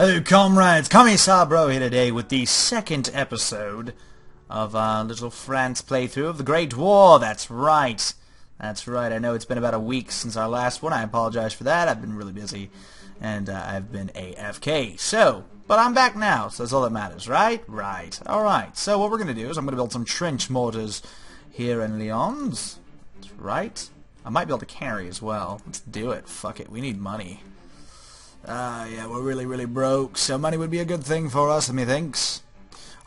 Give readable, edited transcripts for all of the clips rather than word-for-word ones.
Hey comrades, Kami-sa Bro here today with the second episode of Little France playthrough of the Great War. That's right. I know it's been about a week since our last one. I apologize for that. I've been really busy and I've been AFK. But I'm back now, so that's all that matters, right? Right. Alright, so what we're going to do is I'm going to build some trench mortars here in Lyons. That's right. I might build a cannery as well. Let's do it. Fuck it. We need money. Yeah, we're really broke, so money would be a good thing for us, methinks.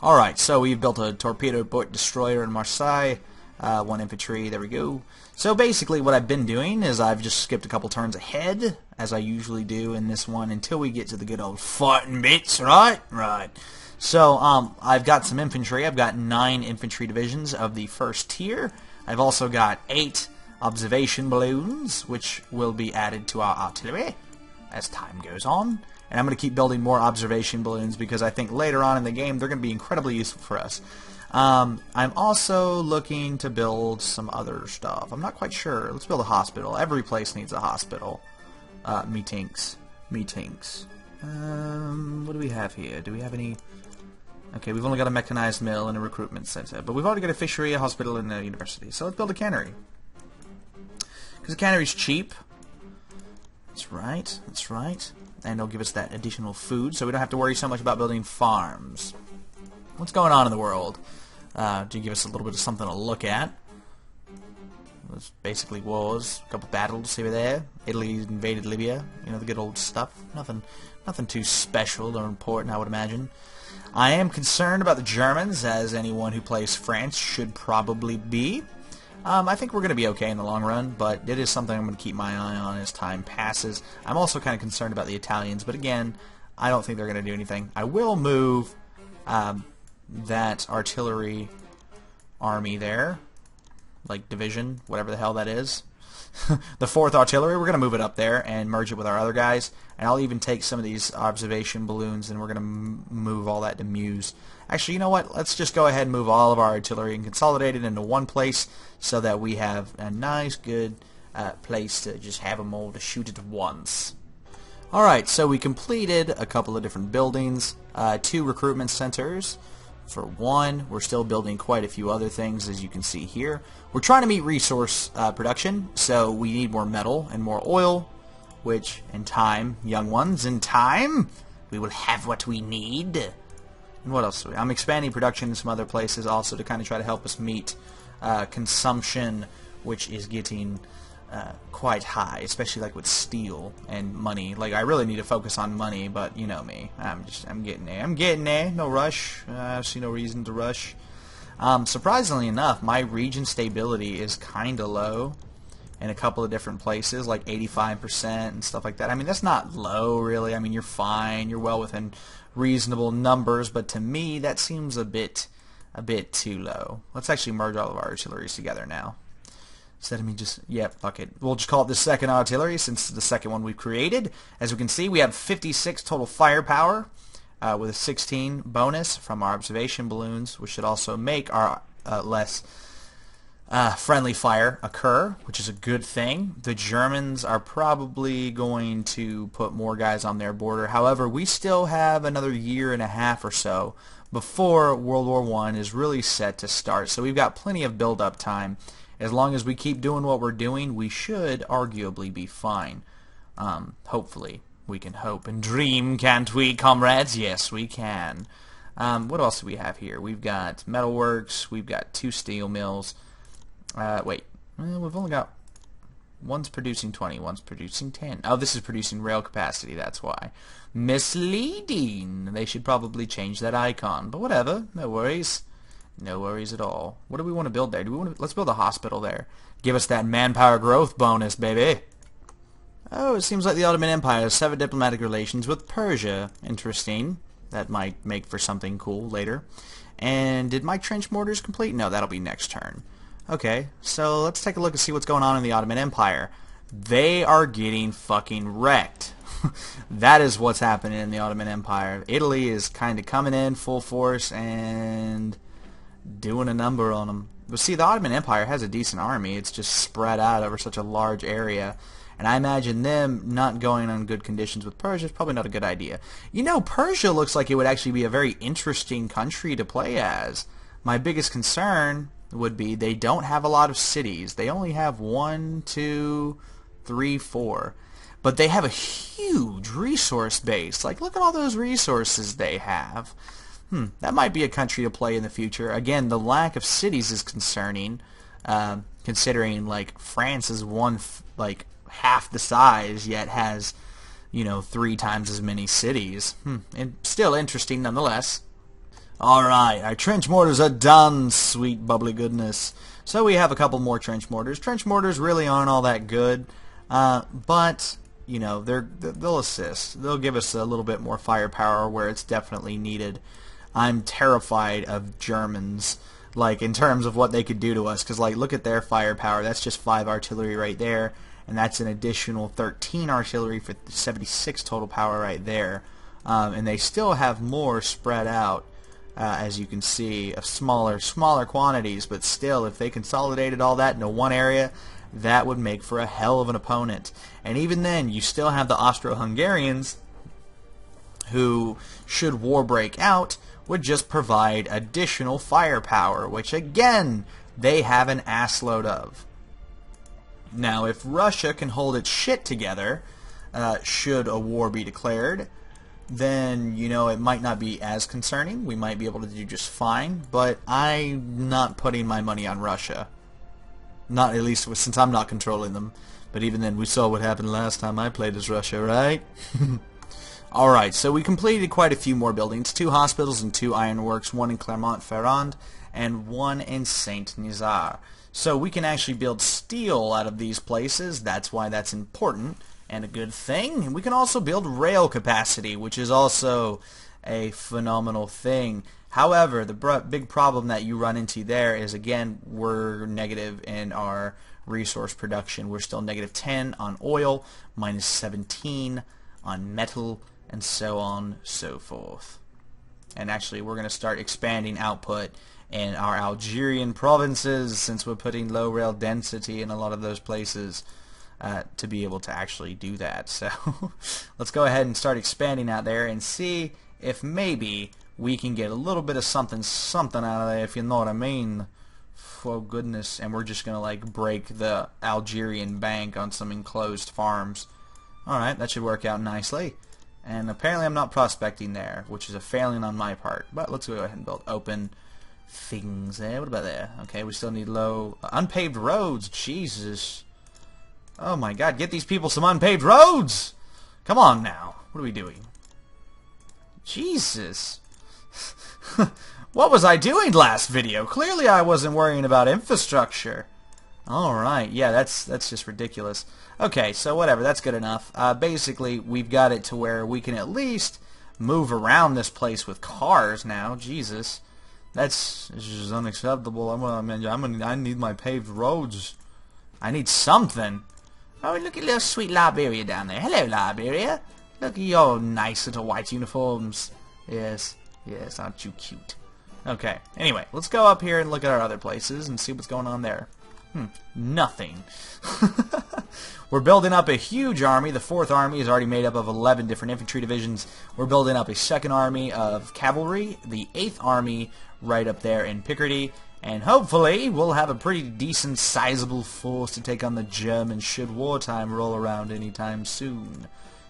Alright, so we've built a torpedo boat destroyer in Marseille, 1 infantry, there we go. So basically what I've been doing is I've just skipped a couple turns ahead, as I usually do in this one, until we get to the good old fighting bits, right? Right. So, I've got some infantry. I've got 9 infantry divisions of the first tier. I've also got 8 observation balloons, which will be added to our artillery as time goes on, and I'm going to keep building more observation balloons because I think later on in the game they're going to be incredibly useful for us. I'm also looking to build some other stuff. I'm not quite sure. Let's build a hospital. Every place needs a hospital. Meetings. What do we have here? Do we have any... Okay, we've only got a mechanized mill and a recruitment center, but we've already got a fishery, a hospital, and a university. So let's build a cannery. Because a cannery's cheap. That's right. And it'll give us that additional food, so we don't have to worry so much about building farms. What's going on in the world? To give us a little bit of something to look at. There's basically wars, a couple battles here or there. Italy invaded Libya, you know, the good old stuff. Nothing too special or important, I would imagine. I am concerned about the Germans, as anyone who plays France should probably be. I think we're going to be okay in the long run, but it is something I'm going to keep my eye on as time passes. I'm also kind of concerned about the Italians, but again, I don't think they're going to do anything. I will move that artillery army there, like division, whatever the hell that is. The 4th Artillery, we're going to move it up there and merge it with our other guys, and I'll even take some of these observation balloons and we're going to move all that to Meuse. Actually, you know what? Let's just go ahead and move all of our artillery and consolidate it into one place so that we have a nice, good place to just have them all to shoot at once. Alright, so we completed a couple of different buildings, 2 recruitment centers. For 1, we're still building quite a few other things, as you can see here. We're trying to meet resource production, so we need more metal and more oil, which in time, young ones, in time, we will have what we need. And what else? I'm expanding production in some other places also to kind of try to help us meet consumption, which is getting quite high, especially like with steel and money. Like, I really need to focus on money, but you know me. I'm getting there. No rush. I see no reason to rush. Surprisingly enough, my region stability is kind of low in a couple of different places, like 85% and stuff like that. I mean, that's not low, really. I mean, you're fine. You're well within reasonable numbers, but to me, that seems a bit too low. Let's actually merge all of our artilleries together now. Instead of me just, fuck it. We'll just call it the 2nd Artillery since it's the second one we've created. As we can see, we have 56 total firepower with a 16 bonus from our observation balloons, which should also make our less friendly fire occur, which is a good thing. The Germans are probably going to put more guys on their border. However, we still have another year and a half or so before World War I is really set to start. So we've got plenty of build-up time. As long as we keep doing what we're doing, we should arguably be fine. Hopefully. We can hope and dream, can't we, comrades? Yes, we can. What else do we have here? We've got metalworks. We've got 2 steel mills. We've only got... One's producing 20, one's producing 10. Oh, this is producing rail capacity, that's why. Misleading! They should probably change that icon, but whatever, no worries. No worries at all. What do we want to build there? Let's build a hospital there. Give us that manpower growth bonus, baby. Oh, it seems like the Ottoman Empire has severed diplomatic relations with Persia. Interesting. That might make for something cool later. And did my trench mortars complete? No, that'll be next turn. Okay, so let's take a look and see what's going on in the Ottoman Empire. They are getting fucking wrecked. That is what's happening in the Ottoman Empire. Italy is kind of coming in full force and doing a number on them. But see, the Ottoman Empire has a decent army. It's just spread out over such a large area. And I imagine them not going on good conditions with Persia is probably not a good idea. You know, Persia looks like it would actually be a very interesting country to play as. My biggest concern would be they don't have a lot of cities. They only have 1, 2, 3, 4. But they have a huge resource base. Like, look at all those resources they have. That might be a country to play in the future. Again, the lack of cities is concerning, considering, like, France is like, half the size, yet has, 3 times as many cities. And still interesting nonetheless. Alright, our trench mortars are done, sweet bubbly goodness. So we have a couple more trench mortars. Trench mortars really aren't all that good, but, they'll assist. They'll give us a little bit more firepower where it's definitely needed. I'm terrified of Germans, like, in terms of what they could do to us, because, like, look at their firepower. That's just 5 artillery right there, and that's an additional 13 artillery for 76 total power right there. And they still have more spread out, as you can see, of smaller quantities, but still, if they consolidated all that into one area, that would make for a hell of an opponent. And even then, you still have the Austro-Hungarians, who, should war break out, would just provide additional firepower, which again, they have an assload of. Now, if Russia can hold its shit together, should a war be declared, then, it might not be as concerning. We might be able to do just fine, but I'm not putting my money on Russia. Not at least since I'm not controlling them. But even then, we saw what happened last time I played as Russia, right? Alright, so we completed quite a few more buildings. 2 hospitals and 2 ironworks, 1 in Clermont-Ferrand and 1 in Saint-Nizaire. So we can actually build steel out of these places. That's why that's important and a good thing. And we can also build rail capacity, which is also a phenomenal thing. However, the big problem that you run into there is, again, we're negative in our resource production. We're still negative 10 on oil, minus 17 on metal, and so on, so forth. And actually, we're going to start expanding output in our Algerian provinces, since we're putting low rail density in a lot of those places, to be able to actually do that. So let's go ahead and start expanding out there and see if maybe we can get a little bit of something out of there, if you know what I mean. Oh goodness. And we're just going to, like, break the Algerian bank on some enclosed farms. Alright, that should work out nicely. And apparently I'm not prospecting there, which is a failing on my part. But let's go ahead and build open things there. What about there? Okay, we still need low... unpaved roads. Jesus. Oh my god, get these people some unpaved roads! Come on now. What are we doing? Jesus. What was I doing last video? Clearly I wasn't worrying about infrastructure. Alright, yeah, that's just ridiculous. Okay, so whatever, that's good enough. Basically, we've got it to where we can at least move around this place with cars now. Jesus. That's just unacceptable. I need my paved roads. I need something. Oh, look at little sweet Liberia down there. Hello, Liberia. Look at your nice little white uniforms. Yes, yes, aren't you cute? Okay, anyway, let's go up here and look at our other places and see what's going on there. Nothing. We're building up a huge army. The 4th Army is already made up of 11 different infantry divisions. We're building up a 2nd Army of cavalry, the 8th Army right up there in Picardy, and hopefully we'll have a pretty decent, sizable force to take on the Germans should wartime roll around anytime soon.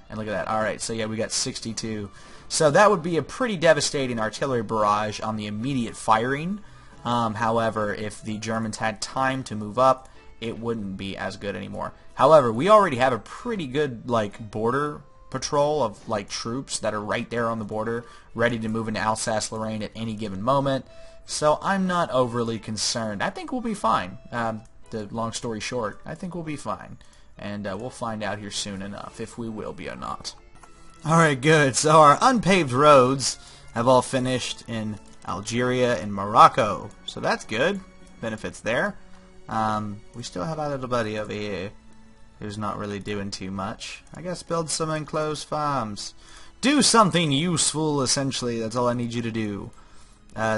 And look at that. Alright, so yeah, we got 62. So that would be a pretty devastating artillery barrage on the immediate firing. However, if the Germans had time to move up, it wouldn't be as good anymore. However, we already have a pretty good, like, border patrol of, like, troops that are right there on the border, ready to move into Alsace-Lorraine at any given moment. So I'm not overly concerned. I think we'll be fine. The long story short, I think we'll be fine. And we'll find out here soon enough if we will be or not. Alright, good. So our unpaved roads have all finished in Algeria and Morocco. So that's good. Benefits there. We still have our little buddy over here who's not really doing too much. I guess build some enclosed farms. Do something useful, essentially. That's all I need you to do.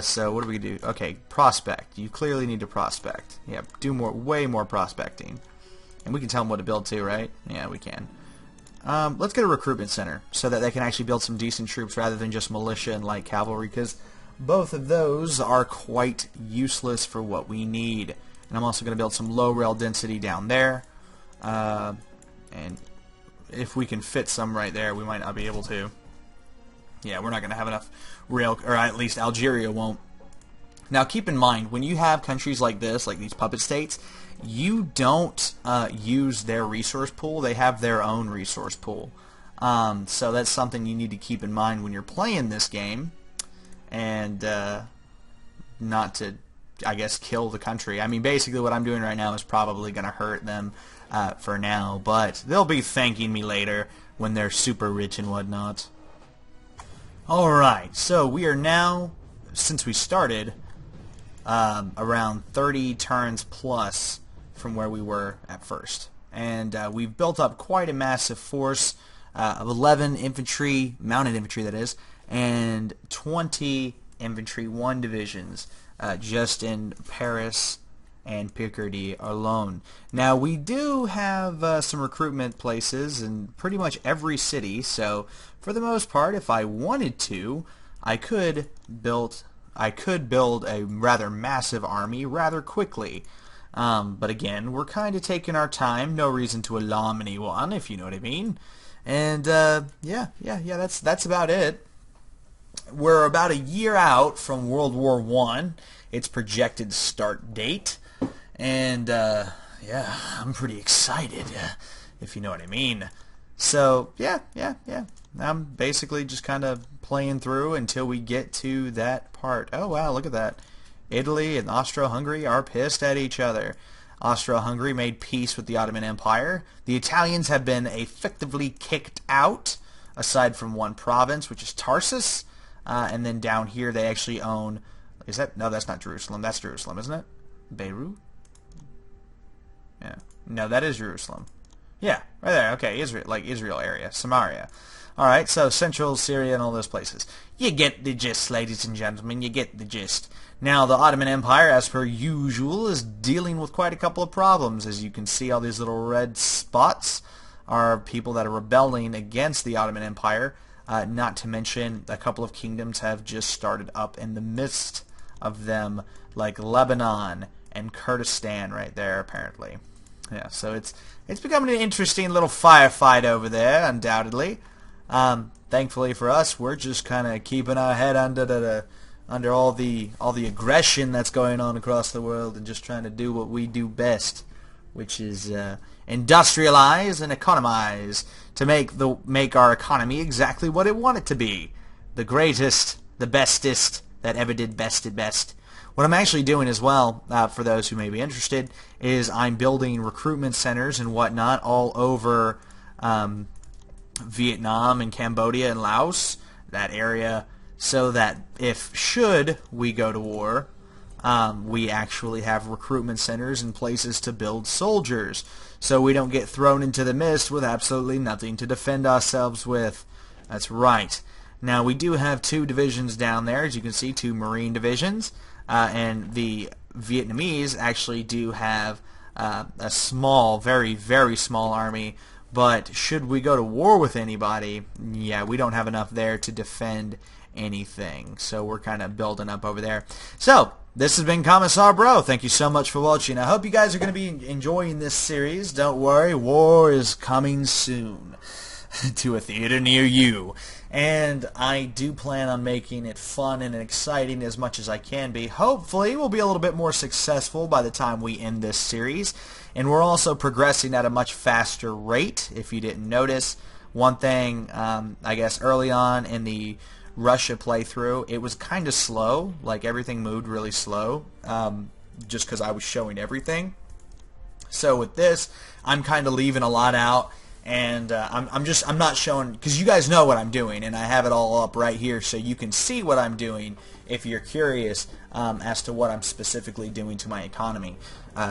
So what do we do? Okay, prospect. You clearly need to prospect. Yeah, do more, way more prospecting. And we can tell them what to build too, right? Yeah, we can. Let's get a recruitment center so that they can actually build some decent troops rather than just militia and light cavalry, because both of those are quite useless for what we need. And I'm also going to build some low rail density down there. And if we can fit some right there, we might not be able to. Yeah, we're not going to have enough rail, or at least Algeria won't. Now keep in mind, when you have countries like this, like these puppet states, you don't use their resource pool. They have their own resource pool. So that's something you need to keep in mind when you're playing this game, and not to, I guess, kill the country. I mean, basically what I'm doing right now is probably going to hurt them for now, but they'll be thanking me later when they're super rich and whatnot. Alright, so we are now, since we started, around 30 turns plus from where we were at first. And we've built up quite a massive force of 11 infantry, mounted infantry that is, and 20 infantry 1 divisions just in Paris and Picardy alone. Now we do have some recruitment places in pretty much every city, so for the most part, if I wanted to, I could build a rather massive army rather quickly. But again, we're kind of taking our time. No reason to alarm anyone, if you know what I mean. And yeah, that's about it. We're about a year out from World War I, its projected start date. And yeah, I'm pretty excited, if you know what I mean. So yeah. I'm basically just kind of playing through until we get to that part. Oh wow, look at that. Italy and Austro-Hungary are pissed at each other. Austro-Hungary made peace with the Ottoman Empire. The Italians have been effectively kicked out, aside from one province, which is Tarsus. And then down here they actually own... Is that... No, that's not Jerusalem. That's Jerusalem, isn't it? Beirut? Yeah. No, that is Jerusalem. Yeah, right there. Okay, Israel, like Israel area. Samaria. Alright, so Central Syria and all those places. You get the gist, ladies and gentlemen. You get the gist. Now, the Ottoman Empire, as per usual, is dealing with quite a couple of problems. As you can see, all these little red spots are people that are rebelling against the Ottoman Empire. Not to mention, a couple of kingdoms have just started up in the midst of them, like Lebanon and Kurdistan right there, apparently. Yeah, so it's becoming an interesting little firefight over there, undoubtedly. Thankfully for us, we're just kind of keeping our head under all the aggression that's going on across the world, and just trying to do what we do best, which is industrialize and economize to make our economy exactly what it want it to be, the greatest, the bestest that ever did best at best. What I'm actually doing as well, for those who may be interested, is I'm building recruitment centers and whatnot all over Vietnam and Cambodia and Laos, that area, so that should we go to war, we actually have recruitment centers and places to build soldiers, so we don't get thrown into the mist with absolutely nothing to defend ourselves with. That's right. Now, we do have 2 divisions down there, as you can see, 2 Marine divisions, and the Vietnamese actually do have a small, very, very small army, but should we go to war with anybody, yeah, we don't have enough there to defend anything, so we're kind of building up over there. So, this has been Commissar Bro. Thank you so much for watching. I hope you guys are going to be enjoying this series. Don't worry, war is coming soon to a theater near you. And I do plan on making it fun and exciting as much as I can be. Hopefully, we'll be a little bit more successful by the time we end this series. And we're also progressing at a much faster rate, if you didn't notice. One thing, I guess, early on in the Russia playthrough, it was kind of slow. Like, everything moved really slow, just because I was showing everything. So with this, I'm kind of leaving a lot out. And I'm not showing, because you guys know what I'm doing, and I have it all up right here so you can see what I'm doing if you're curious as to what I'm specifically doing to my economy.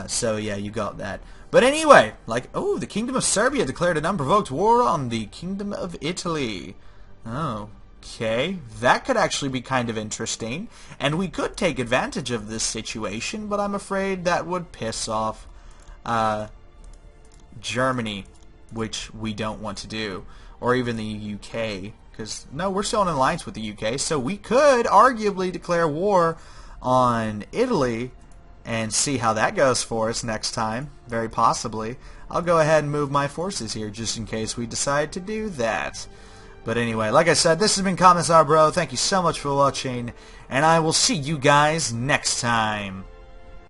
So yeah, you got that. But anyway, like, oh, the Kingdom of Serbia declared an unprovoked war on the Kingdom of Italy. Oh, okay, that could actually be kind of interesting, and we could take advantage of this situation, but I'm afraid that would piss off Germany, which we don't want to do, or even the UK, because no, we're still in alliance with the UK, so we could arguably declare war on Italy and see how that goes for us next time, very possibly. I'll go ahead and move my forces here just in case we decide to do that. But anyway, like I said, this has been Commissar Bro. Thank you so much for watching, and I will see you guys next time.